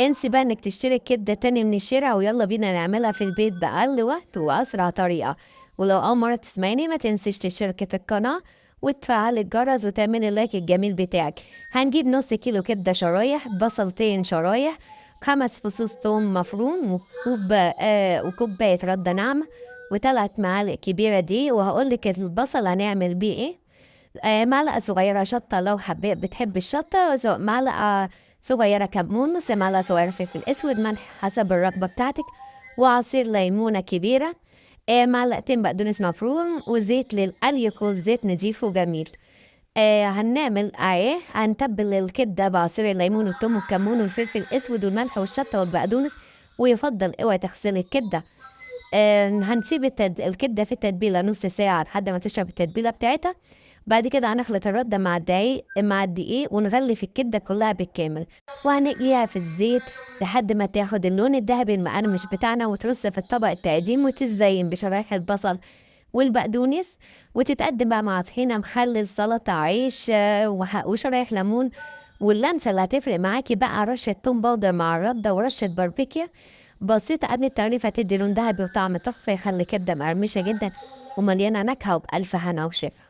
انسي بقى انك تشتري كبدة تاني من الشارع، ويلا بينا نعملها في البيت بأقل وقت وأسرع طريقة. ولو أول مرة تسمعيني ما تنسيش تشتركي في القناة وتفعلي الجرس وتعملي اللايك الجميل بتاعك. هنجيب نص كيلو كبدة شرايح، بصلتين شرايح، 5 فصوص توم مفروم، وكوباية ردة ناعمة، و3 معالق كبيرة دي. وهقولك البصل هنعمل بيه ايه. معلقة صغيرة شطة لو حبيت بتحب الشطة، معلقة صغيرة كمون، نص معلقة صغيرة فلفل أسود، ملح حسب الرغبة بتاعتك، وعصير ليمونة كبيرة، معلقتين بقدونس مفروم، وزيت للقلي يكون زيت نضيف وجميل. هنعمل هنتبل الكبدة بعصير الليمون والثوم والكمون والفلفل الأسود والملح والشطة والبقدونس. ويفضل اوعي تغسلي الكبدة. هنسيب الكبدة في التتبيلة نص ساعة لحد ما تشرب التتبيلة بتاعتها. بعد كده هنخلط الردة مع الدقيق ونغلف الكبدة كلها بالكامل، وهنقليها في الزيت لحد ما تاخد اللون الذهبي المقرمش بتاعنا، وترص في الطبق التقديم وتزين بشرايح البصل والبقدونس. وتتقدم بقى مع طحينة، مخلل، سلطة، عيش، وشرايح ليمون. واللمسة اللي هتفرق معاكي بقى رشة توم باودر مع الردة ورشة باربيكيا بسيطة قبل التغليف، هتدي لون ذهبي وطعم تحفة، يخلي كبدة مقرمشة جدا ومليانة نكهة، وبألف هنا وشفا.